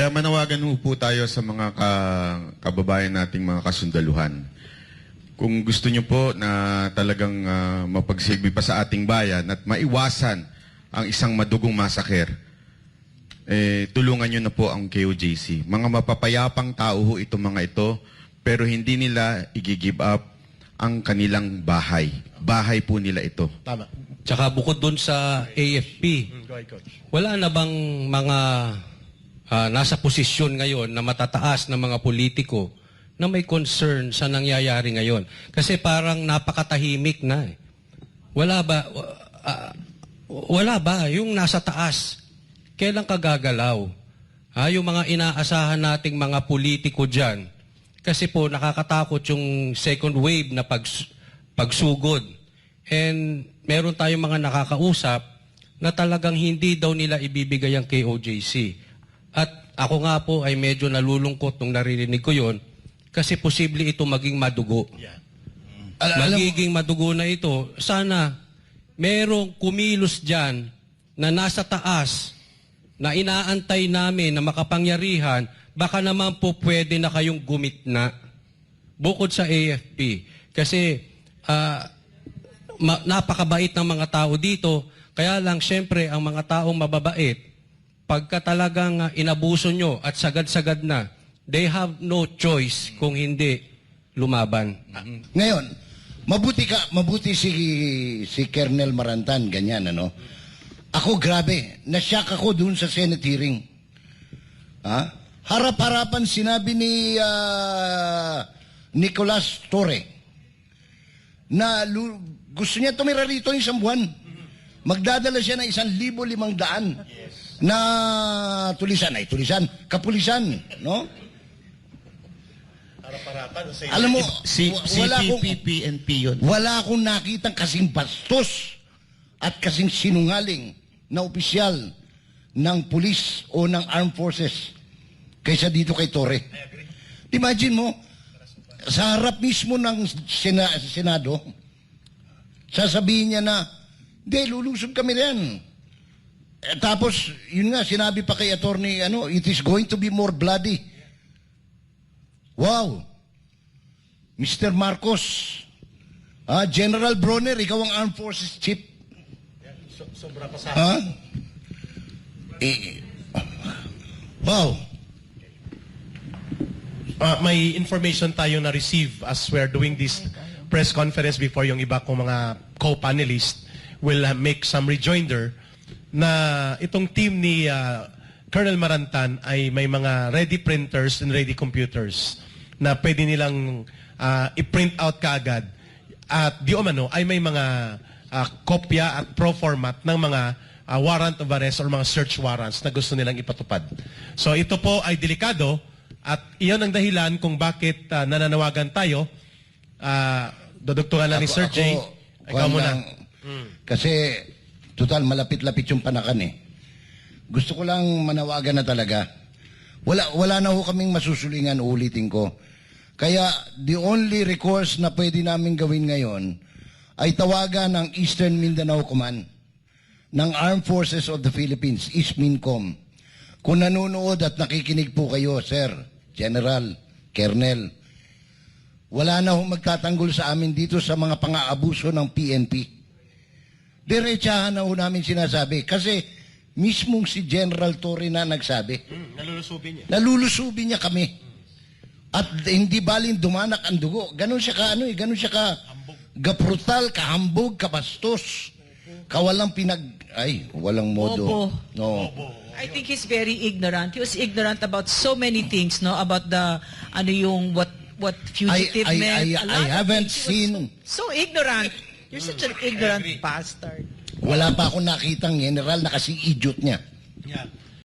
Kaya manawagan po tayo sa mga kababayan nating mga kasundaluhan. Kung gusto nyo po na talagang mapagsilbi pa sa ating bayan at maiwasan ang isang madugong masaker, tulungan nyo na po ang KOJC. Mga mapapayapang tao ho itong mga ito, pero hindi nila i-give up ang kanilang bahay. Bahay po nila ito. Tama. Tsaka bukod doon sa AFP, Go ahead, Coach. wala na bang mga nasa posisyon ngayon na matataas na mga politiko na may concern sa nangyayari ngayon? Kasi parang napakatahimik na eh. Wala ba yung nasa taas? Kailan kagagalaw? Yung mga inaasahan nating mga politiko dyan. Kasi po nakakatakot yung second wave na pagsugod. And meron tayong mga nakakausap na talagang hindi daw nila ibibigay ang KOJC. At ako nga po ay medyo nalulungkot nung naririnig ko yon kasi posible ito maging madugo. Yeah. Magiging madugo na ito. Sana merong kumilos dyan na nasa taas na inaantay namin na makapangyarihan, baka naman po pwede na kayong gumitna bukod sa AFP. Kasi napakabait ng mga tao dito, kaya lang syempre ang mga taong mababait, pagka talagang inabuso nyo at sagad-sagad na, they have no choice kung hindi lumaban. Ngayon, mabuti si Colonel Marantan, ganyan, ano? Ako, grabe, nasyak ako dun sa Senate hearing. Harap-harapan sinabi ni Nicolas Torre na gusto niya tumira rito ng isang buwan. Magdadala siya ng 1,500 na tulisan, kapulisan, no? Alam mo, CPP-PNP yun. wala akong nakitang kasing bastos at kasing sinungaling na opisyal ng pulis o ng armed forces kaysa dito kay Torre. Imagine mo, sa harap mismo ng Senado, sasabihin niya na, hindi, lulusob kami riyan. Tapos, yun nga, sinabi pa kay attorney, it is going to be more bloody. Wow! Mr. Marcos, General Bronner, ikaw ang Armed Forces Chief. Sobra pa sa Wow! may information tayo na receive as we're doing this press conference before yung iba kong mga co-panelists will make some rejoinder na itong team ni Colonel Marantan ay may mga ready printers and ready computers na pwede nilang i-print out kaagad at di umano ay may mga kopya at pro format ng mga warrant of arrest or mga search warrants na gusto nilang ipatupad. So ito po ay delikado at iyon ang dahilan kung bakit nananawagan tayo. Dudugtungan lang ni Sir Jay. Ikaw muna. Kasi, total, malapit-lapit yung panakan eh. Gusto ko lang manawagan na talaga. Wala na ho kaming masusulingan, ulitin ko. Kaya, the only recourse na pwede namin gawin ngayon ay tawagan ng Eastern Mindanao Command ng Armed Forces of the Philippines, ISMINCOM. Kung nanonood at nakikinig po kayo, Sir, General, Colonel, wala na ho magtatanggol sa amin dito sa mga pang-aabuso ng PNP. Diretsahan na ho namin sinasabi. Kasi mismong si General Torre na nagsabi. Nalulusubin niya. Nalulusubin niya kami. At hindi baling dumanak ang dugo. Ganon siya ganon siya gaprutal, kahambog, kabastos. Kawalang walang modo. Bobo. No. I think he's very ignorant. He was ignorant about so many things, no? About the, what fugitive meant. I haven't seen. So ignorant. You're such an ignorant bastard. Wala pa akong nakitang general na kasing idiot niya. Yeah.